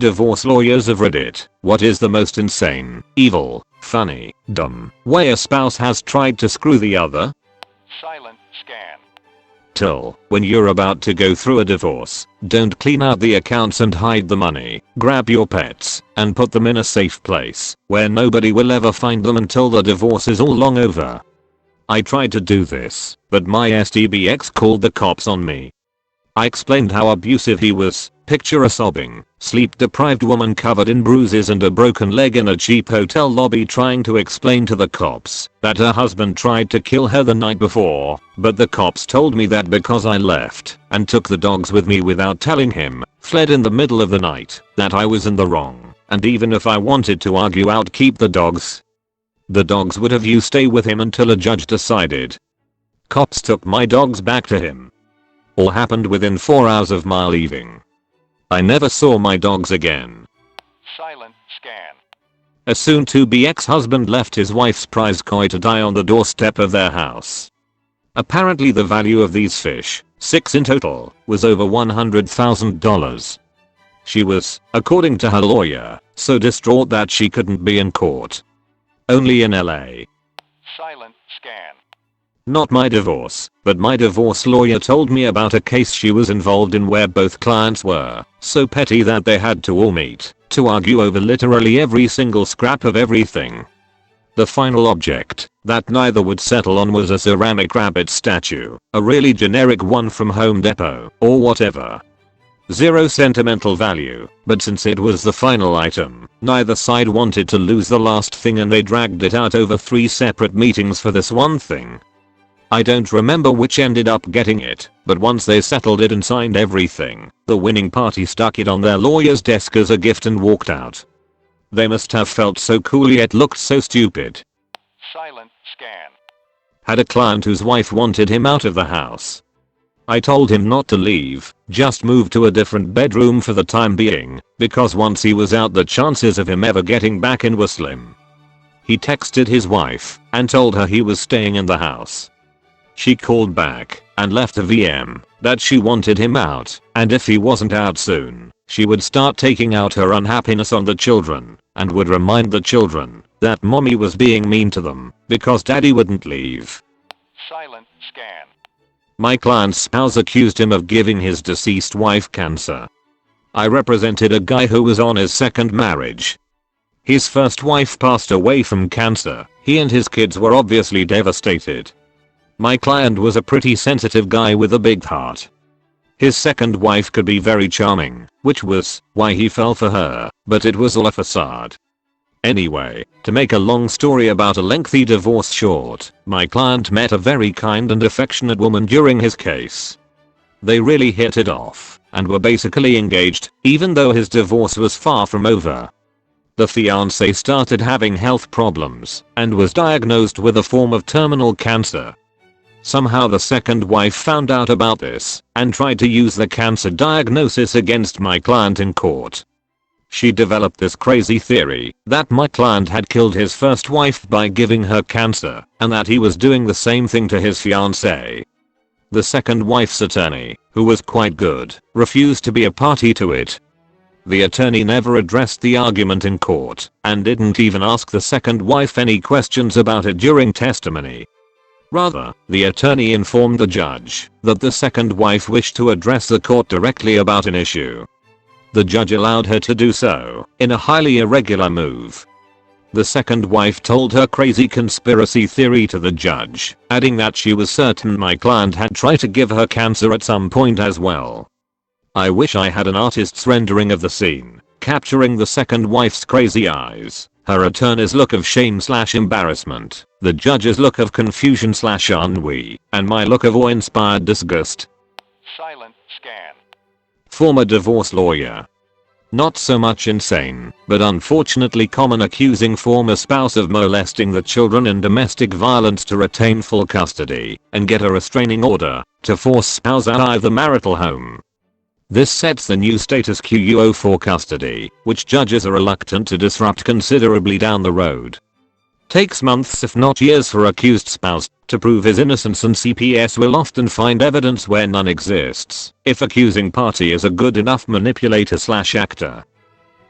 Divorce lawyers of Reddit, what is the most insane, evil, funny, dumb way a spouse has tried to screw the other? Silent scan. When you're about to go through a divorce, don't clean out the accounts and hide the money. Grab your pets and put them in a safe place where nobody will ever find them until the divorce is all long over. I tried to do this, but my STB ex called the cops on me. I explained how abusive he was. Picture a sobbing, sleep-deprived woman covered in bruises and a broken leg in a cheap hotel lobby trying to explain to the cops that her husband tried to kill her the night before, but the cops told me that because I left and took the dogs with me without telling him, fled in the middle of the night, that I was in the wrong, and even if I wanted to argue out keep the dogs would have you stay with him until a judge decided. Cops took my dogs back to him. All happened within 4 hours of my leaving. I never saw my dogs again. Silent scan. A soon-to-be ex-husband left his wife's prize koi to die on the doorstep of their house. Apparently the value of these fish, 6 in total, was over $100,000. She was, according to her lawyer, so distraught that she couldn't be in court. Only in LA. Silent scan. Not my divorce, but my divorce lawyer told me about a case she was involved in where both clients were so petty that they had to all meet to argue over literally every single scrap of everything. The final object that neither would settle on was a ceramic rabbit statue, a really generic one from Home Depot or whatever. Zero sentimental value, but since it was the final item, neither side wanted to lose the last thing and they dragged it out over 3 separate meetings for this one thing. I don't remember which ended up getting it, but once they settled it and signed everything, the winning party stuck it on their lawyer's desk as a gift and walked out. They must have felt so cool yet looked so stupid. Silent scan. Had a client whose wife wanted him out of the house. I told him not to leave, just move to a different bedroom for the time being, because once he was out the chances of him ever getting back in were slim. He texted his wife and told her he was staying in the house. She called back and left a VM that she wanted him out, and if he wasn't out soon, she would start taking out her unhappiness on the children and would remind the children that mommy was being mean to them because daddy wouldn't leave. Silent scan. My client's spouse accused him of giving his deceased wife cancer. I represented a guy who was on his second marriage. His first wife passed away from cancer. He and his kids were obviously devastated. My client was a pretty sensitive guy with a big heart. His second wife could be very charming, which was why he fell for her, but it was all a facade. Anyway, to make a long story about a lengthy divorce short, my client met a very kind and affectionate woman during his case. They really hit it off and were basically engaged, even though his divorce was far from over. The fiancé started having health problems and was diagnosed with a form of terminal cancer. Somehow the second wife found out about this and tried to use the cancer diagnosis against my client in court. She developed this crazy theory that my client had killed his first wife by giving her cancer and that he was doing the same thing to his fiancée. The second wife's attorney, who was quite good, refused to be a party to it. The attorney never addressed the argument in court and didn't even ask the second wife any questions about it during testimony. Rather, the attorney informed the judge that the second wife wished to address the court directly about an issue. The judge allowed her to do so, in a highly irregular move. The second wife told her crazy conspiracy theory to the judge, adding that she was certain my client had tried to give her cancer at some point as well. I wish I had an artist's rendering of the scene, capturing the second wife's crazy eyes, her attorney's look of shame/embarrassment, the judge's look of confusion/ennui, and my look of awe-inspired disgust. Silent scan. Former divorce lawyer. Not so much insane, but unfortunately common, accusing former spouse of molesting the children in domestic violence to retain full custody and get a restraining order to force spouse out of the marital home. This sets the new status quo for custody, which judges are reluctant to disrupt considerably down the road. Takes months if not years for accused spouse to prove his innocence, and CPS will often find evidence where none exists if accusing party is a good enough manipulator/actor.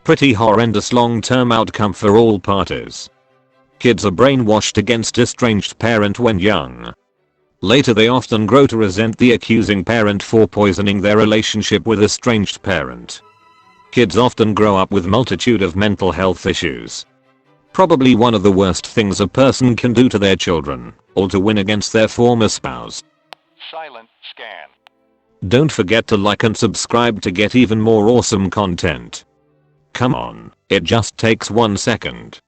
Pretty horrendous long-term outcome for all parties. Kids are brainwashed against estranged parent when young. Later they often grow to resent the accusing parent for poisoning their relationship with estranged parent. Kids often grow up with multitude of mental health issues. Probably one of the worst things a person can do to their children, or to win against their former spouse. Silent scan. Don't forget to like and subscribe to get even more awesome content. Come on, it just takes 1 second.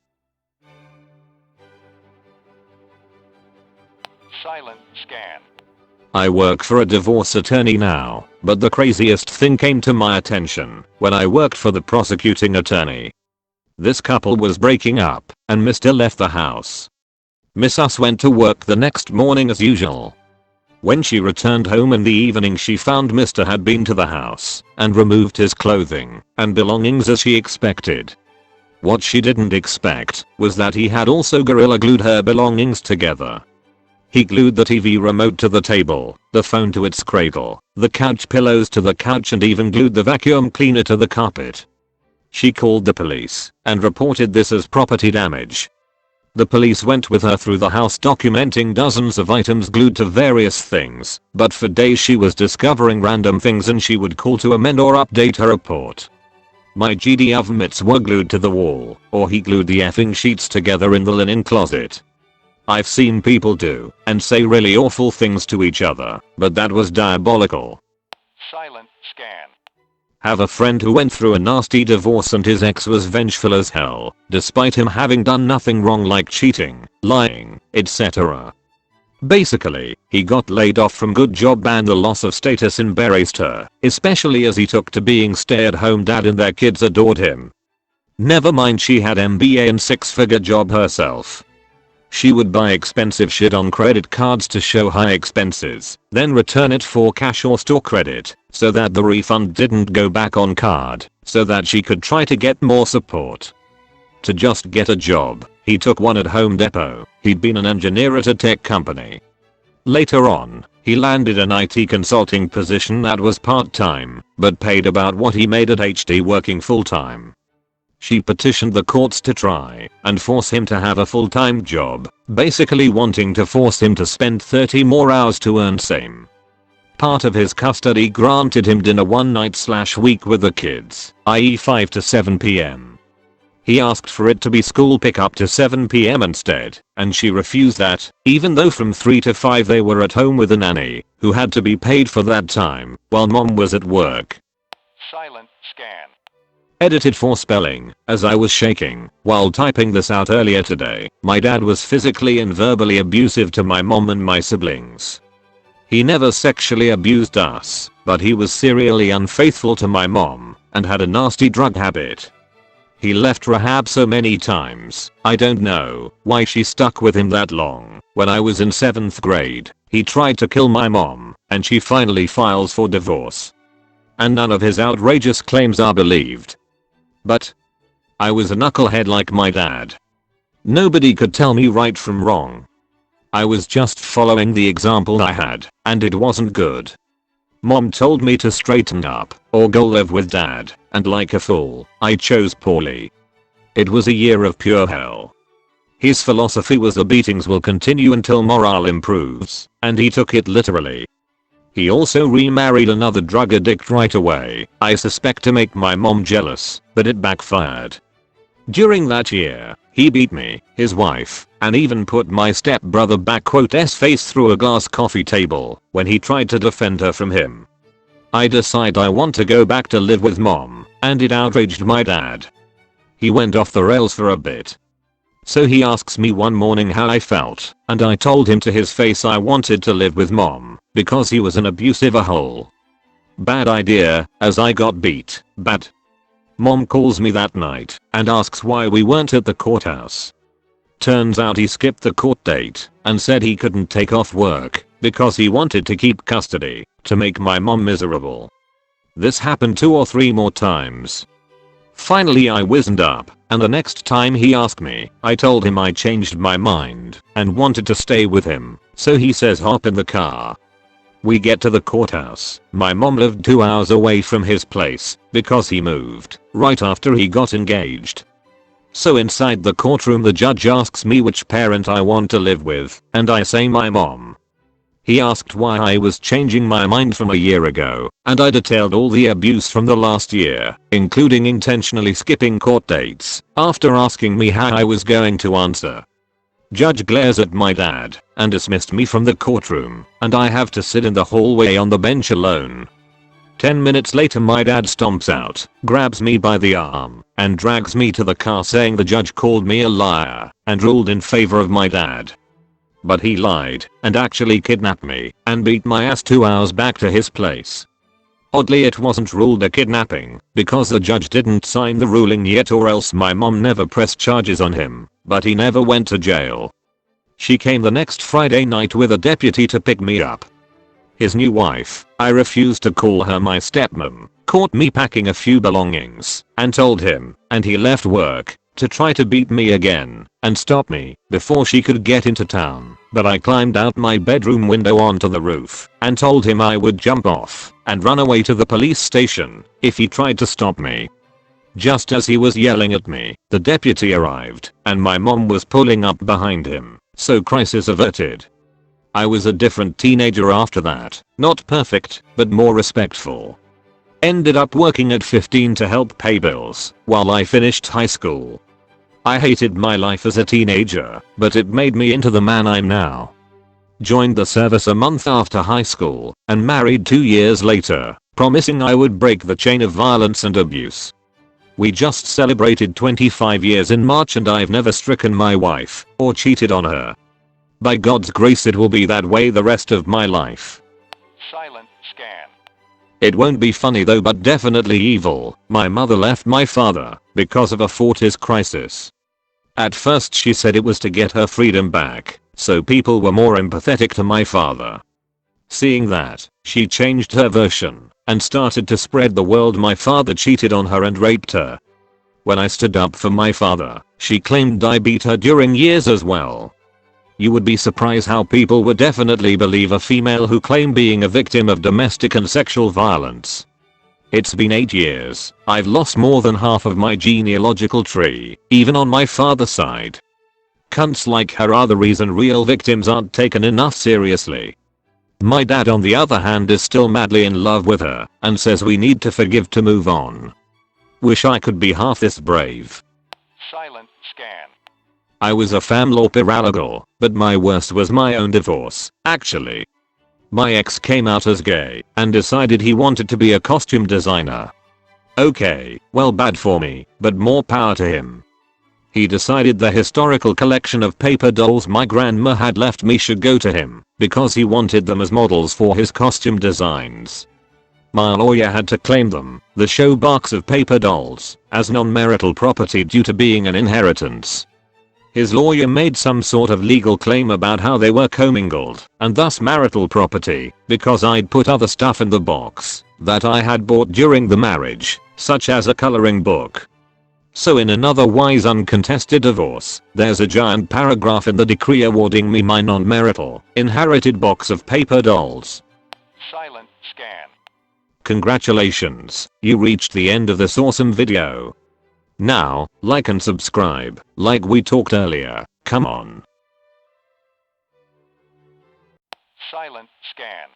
Silent scan. I work for a divorce attorney now, but the craziest thing came to my attention when I worked for the prosecuting attorney. This couple was breaking up, and Mr. left the house. Miss Us went to work the next morning as usual. When she returned home in the evening, she found Mr. had been to the house and removed his clothing and belongings as she expected. What she didn't expect was that he had also gorilla glued her belongings together. He glued the TV remote to the table, the phone to its cradle, the couch pillows to the couch, and even glued the vacuum cleaner to the carpet. She called the police and reported this as property damage. The police went with her through the house documenting dozens of items glued to various things, but for days she was discovering random things and she would call to amend or update her report. My GD oven mitts were glued to the wall, or he glued the effing sheets together in the linen closet. I've seen people do and say really awful things to each other, but that was diabolical. Silent scan. Have a friend who went through a nasty divorce and his ex was vengeful as hell, despite him having done nothing wrong like cheating, lying, etc. Basically, he got laid off from good job and the loss of status embarrassed her, especially as he took to being stay-at-home dad and their kids adored him. Never mind she had MBA and 6-figure job herself. She would buy expensive shit on credit cards to show high expenses, then return it for cash or store credit, so that the refund didn't go back on card, so that she could try to get more support. To just get a job, he took one at Home Depot. He'd been an engineer at a tech company. Later on, he landed an IT consulting position that was part-time, but paid about what he made at HD working full-time. She petitioned the courts to try and force him to have a full-time job, basically wanting to force him to spend 30 more hours to earn same. Part of his custody granted him dinner one night/week with the kids, i.e. 5 to 7 p.m. He asked for it to be school pickup to 7 p.m. instead, and she refused that, even though from 3 to 5 they were at home with a nanny, who had to be paid for that time, while mom was at work. Silent scan. Edited for spelling, as I was shaking while typing this out earlier today. My dad was physically and verbally abusive to my mom and my siblings. He never sexually abused us, but he was serially unfaithful to my mom and had a nasty drug habit. He left rehab so many times, I don't know why she stuck with him that long. When I was in 7th grade, he tried to kill my mom, and she finally files for divorce. And none of his outrageous claims are believed. But I was a knucklehead like my dad. Nobody could tell me right from wrong. I was just following the example I had, and it wasn't good. Mom told me to straighten up or go live with dad, and like a fool, I chose poorly. It was a year of pure hell. His philosophy was the beatings will continue until morale improves, and he took it literally. He also remarried another drug addict right away, I suspect to make my mom jealous, but it backfired. During that year, he beat me, his wife, and even put my stepbrother backquote's face through a glass coffee table when he tried to defend her from him. I decide I want to go back to live with mom, and it outraged my dad. He went off the rails for a bit. So he asks me one morning how I felt, and I told him to his face I wanted to live with mom, because he was an abusive a-hole. Bad idea, as I got beat, bad. Mom calls me that night and asks why we weren't at the courthouse. Turns out he skipped the court date and said he couldn't take off work because he wanted to keep custody to make my mom miserable. This happened 2 or 3 more times. Finally I wizened up, and the next time he asked me, I told him I changed my mind and wanted to stay with him, so he says hop in the car. We get to the courthouse. My mom lived 2 hours away from his place because he moved right after he got engaged. So inside the courtroom the judge asks me which parent I want to live with, and I say my mom. He asked why I was changing my mind from a year ago, and I detailed all the abuse from the last year, including intentionally skipping court dates, after asking me how I was going to answer. Judge glares at my dad and dismissed me from the courtroom, and I have to sit in the hallway on the bench alone. 10 minutes later my dad stomps out, grabs me by the arm, and drags me to the car saying the judge called me a liar and ruled in favor of my dad. But he lied and actually kidnapped me and beat my ass 2 hours back to his place. Oddly it wasn't ruled a kidnapping because the judge didn't sign the ruling yet, or else my mom never pressed charges on him, but he never went to jail. She came the next Friday night with a deputy to pick me up. His new wife, I refused to call her my stepmom, caught me packing a few belongings and told him, and he left work to try to beat me again and stop me before she could get into town, but I climbed out my bedroom window onto the roof and told him I would jump off and run away to the police station if he tried to stop me. Just as he was yelling at me, the deputy arrived and my mom was pulling up behind him, so crisis averted. I was a different teenager after that, not perfect, but more respectful. Ended up working at 15 to help pay bills while I finished high school. I hated my life as a teenager, but it made me into the man I'm now. Joined the service a month after high school and married 2 years later, promising I would break the chain of violence and abuse. We just celebrated 25 years in March and I've never stricken my wife or cheated on her. By God's grace it will be that way the rest of my life. Silent scan. It won't be funny though, but definitely evil. My mother left my father because of a 40s crisis. At first she said it was to get her freedom back, so people were more empathetic to my father. Seeing that, she changed her version and started to spread the world my father cheated on her and raped her. When I stood up for my father, she claimed I beat her during years as well. You would be surprised how people would definitely believe a female who claimed being a victim of domestic and sexual violence. It's been 8 years, I've lost more than half of my genealogical tree, even on my father's side. Cunts like her are the reason real victims aren't taken enough seriously. My dad on the other hand is still madly in love with her and says we need to forgive to move on. Wish I could be half this brave. Silent scan. I was a femme law paralegal, but my worst was my own divorce, actually. My ex came out as gay and decided he wanted to be a costume designer. Okay, well bad for me, but more power to him. He decided the historical collection of paper dolls my grandma had left me should go to him because he wanted them as models for his costume designs. My lawyer had to claim them, the show box of paper dolls, as non-marital property due to being an inheritance. His lawyer made some sort of legal claim about how they were commingled and thus marital property because I'd put other stuff in the box that I had bought during the marriage, such as a coloring book. So in another wise uncontested divorce, there's a giant paragraph in the decree awarding me my non-marital, inherited box of paper dolls. Silent scan. Congratulations, you reached the end of this awesome video. Now, like and subscribe, like we talked earlier, come on. Silent scan.